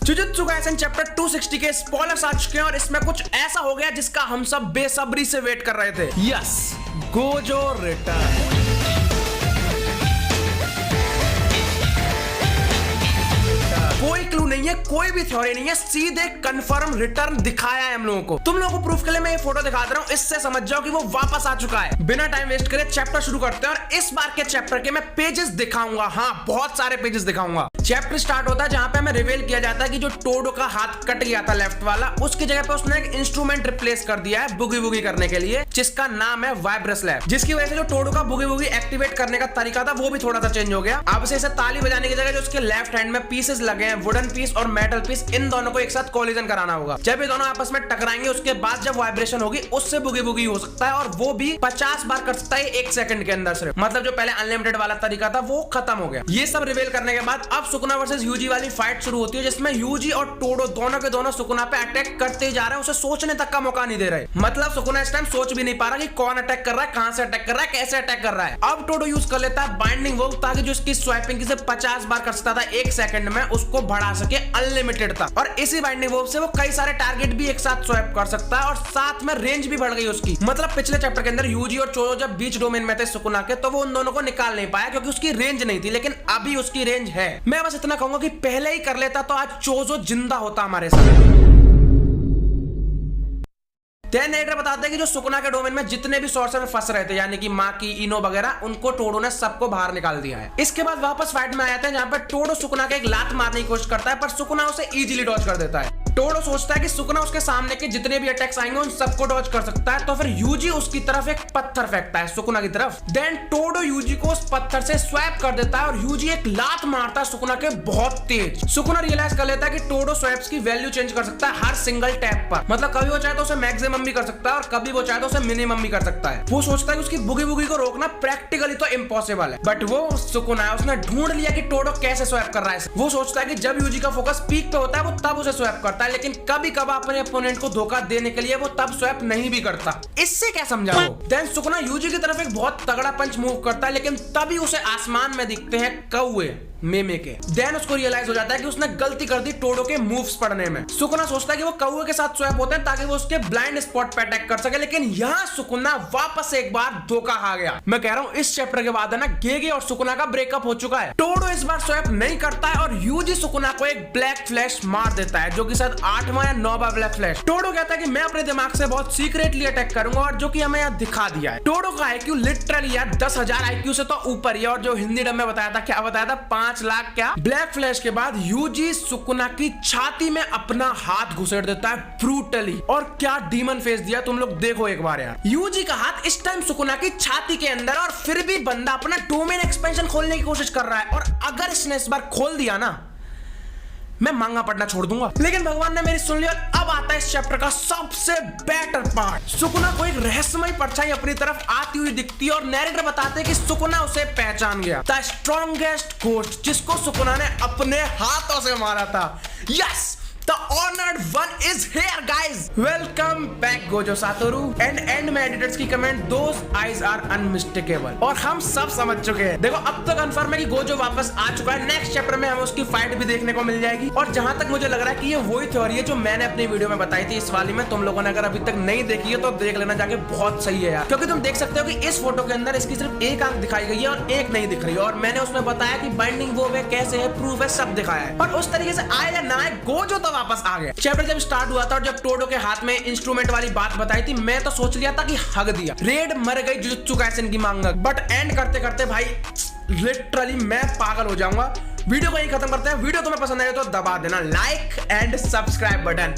Jujutsu Kaisen chapter 260 के spoilers आ चुके हैं और इसमें कुछ ऐसा हो गया जिसका हम सब बेसब्री से वेट कर रहे थे। Yes, Gojo return. कोई क्लू नहीं है, कोई भी थ्योरी नहीं है, सीधे कंफर्म रिटर्न दिखाया है हम लोगों को। तुम लोगों को प्रूफ के लिए मैं ये फोटो दिखा दे रहा हूँ, इससे समझ जाओ कि वो वापस आ चुका है। बिना टाइम वेस्ट करे चैप्टर शुरू करते हैं और इस बार के चैप्टर के मैं पेजेस दिखाऊंगा। हाँ, बहुत सारे पेजेस दिखाऊंगा। चैप्टर स्टार्ट होता है जहां पे हमें रिवील किया जाता है कि जो टोडो का हाथ कट गया था लेफ्ट वाला, उसकी जगह पे उसने एक इंस्ट्रूमेंट रिप्लेस कर दिया है बुगी बुगी करने के लिए, जिसका नाम है वाइब्रस लैब। जिसकी वजह से जो टोडो का बुगी बुगी एक्टिवेट करने का तरीका था वो भी थोड़ा सा चेंज हो गया। अब से इसे ताली बजाने की जगह जो उसके लेफ्ट हैंड में पीसेस लगे हैं, वुडन पीस और मेटल पीस, इन दोनों को एक साथ कोलिजन कराना होगा। जब ये दोनों आपस में टकराएंगे उसके बाद जब वाइब्रेशन होगी उससे बुगी बुगी हो सकता है, और वो भी 50 बार कर सकता है 1 सेकंड के अंदर सिर्फ। मतलब जो पहले अनलिमिटेड वाला तरीका था वो खत्म हो गया। ये सब रिवील करने के बाद अब सुकुना वर्सेस यूजी वाली फाइट शुरू होती है, जिसमें यूजी और टोडो दोनों के दोनों सुकुना पे अटैक करते ही जा रहे हैं, उसे सोचने तक का मौका नहीं दे रहे। मतलब सुकुना इस टाइम सोच भी नहीं पा रहा कि कौन अटैक कर रहा है, कहां से अटैक कर रहा है, कैसे अटैक कर रहा है। अब टोडो यूज कर लेता है बाइंडिंग वर्क, ताकि जो इसकी स्वैपिंग से 50 बार कर सकता था 1 सेकंड में, उसको बढ़ा सके अनलिमिटेड तक। और इसी बाइंडिंग वर्क से वो कई सारे टारगेट भी एक साथ स्वैप कर सकता है और साथ में रेंज भी बढ़ गई उसकी। मतलब पिछले चैप्टर के अंदर यूजी और चोजो जब बीच डोमेन में थे सुकुना के, तो वो उन दोनों को निकाल नहीं पाया क्योंकि उसकी रेंज नहीं थी, लेकिन अभी उसकी रेंज है। मैं बस इतना कहूंगा कि पहले ही कर लेता तो आज चोजो जिंदा होता हमारे साथ। नेरेटर बताते हैं कि जो सुकुना के डोमेन में जितने भी सोर्सर फंस रहे थे, यानी कि माकी, इनो वगैरह, उनको टोडो ने सबको बाहर निकाल दिया है। इसके बाद वापस फाइट में आया था जहां पर टोडो सुकुना के एक लात मारने की कोशिश करता है, पर सुकुना उसे इजीली डॉज कर देता है। टोडो सोचता है कि सुकुना उसके सामने के जितने भी अटैक्स आएंगे उन सबको डॉज कर सकता है, तो फिर यूजी उसकी तरफ एक पत्थर फेंकता है सुकुना की तरफ। देन टोडो यूजी को उस पत्थर से स्वैप कर देता है और यूजी एक लात मारता है सुकुना के बहुत तेज। सुकुना रियलाइज कर लेता है कि टोडो स्वैप्स की वैल्यू चेंज कर सकता है हर सिंगल टैप पर। मतलब कभी वो चाहे तो उसे मैक्सिमम भी कर सकता है और कभी वो चाहे तो उसे मिनिमम भी कर सकता है। वो सोचता है कि उसकी बुगी बुगी को रोकना प्रैक्टिकली तो इम्पॉसिबल है, बट वो सुकुना है, उसने ढूंढ लिया कि टोडो कैसे स्वैप कर रहा है। वो सोचता है कि जब यूजी का फोकस पीक पे होता है वो तब उसे स्वैप करता है, लेकिन कभी कभी अपने अपोनेंट को धोखा देने के लिए वो तब स्वैप नहीं भी करता। इससे क्या समझा वो? देन सुकुना यूजी की तरफ एक बहुत तगड़ा पंच मूव करता है, लेकिन तभी उसे आसमान में दिखते हैं कौवे मेमे के। देन उसको रियलाइज हो जाता है कि उसने गलती कर दी टोडो के मूव्स पढ़ने में। सुकुना सोचता है कि वो कौवे के साथ स्वैप होते हैं ताकि वो उसके ब्लाइंड स्पॉट पे अटैक कर सके, लेकिन यहाँ सुकुना वापस एक बार धोखा खा गया। मैं कह रहा हूँ इस चैप्टर के बाद है ना, गेगे और सुकुना का ब्रेकअप हो चुका है। टोडो इस बार स्वैप नहीं करता है और यूजी सुकुना को एक ब्लैक फ्लैश मार देता है, जो कि शायद 8वां या 9वां ब्लैक फ्लैश। टोडो कहता है कि मैं अपने दिमाग से बहुत सीक्रेटली अटैक करूंगा, और जो कि हमें यहाँ दिखा दिया है। टोडो का IQ लिटरली यार 10,000 IQ से तो ऊपर ही है, और जो हिंदी डब में बताया था, क्या बताया था, 5 लाख क्या। ब्लैक फ्लैश के बाद यूजी सुकुना की छाती में अपना हाथ घुसेड़ देता है ब्रूटली, और क्या डीमन फेस दिया तुम लोग देखो एक बार यार। यूजी का हाथ इस टाइम सुकुना की छाती के अंदर, और फिर भी बंदा अपना डोमेन एक्सपेंशन खोलने की कोशिश कर रहा है, और अगर इसने इस बार खोल दिया ना, मैं मांगा पढ़ना छोड़ दूंगा। लेकिन भगवान ने मेरी सुन ली, और अब आता है इस चैप्टर का सबसे बेटर पार्ट। सुकुना को एक रहस्यमय परछाई अपनी तरफ आती हुई दिखती है, और नैरेटर बताते हैं कि सुकुना उसे पहचान गया। द स्ट्रॉन्गेस्ट घोस्ट, जिसको सुकुना ने अपने हाथों से मारा था। Yes, The honored one is here, guys. Welcome back, Gojo Satoru. And में एडिटर्स की comment, those eyes are unmistakable। और हम सब समझ चुके हैं। देखो अब तो कंफर्म है कि गोजो वापस आ चुका है। नेक्स्ट चैप्टर में हमें उसकी फाइट भी देखने को मिल जाएगी। और जहां तक मुझे लग रहा है कि ये वही थ्योरी है जो मैंने अपनी वीडियो में बताई थी इस वाली में। तुम लोगों ने अगर अभी तक नहीं देखी है तो देख लेना जाके, बहुत सही है यार। क्योंकि तुम देख सकते हो कि इस फोटो के अंदर इसकी सिर्फ एक आंख दिखाई गई है और एक नहीं दिख रही है, और मैंने उसमें बताया कि बाइंडिंग वो है, कैसे है, प्रूफ है, सब दिखाया है। और उस तरीके से आए या ना आए, गोजो तो वापस आ गया। चैप्टर जब स्टार्ट हुआ था और जब टोडो के हाथ में इंस्ट्रूमेंट वाली बात बताई थी, मैं तो सोच लिया था कि हग दिया, रेड मर गई जुजुत्सु काइसेन की मांग। बट एंड करते करते भाई लिटरली मैं पागल हो जाऊंगा। वीडियो को यही खत्म करते हैं। वीडियो तुम्हें पसंद आए तो दबा देना लाइक एंड सब्सक्राइब बटन।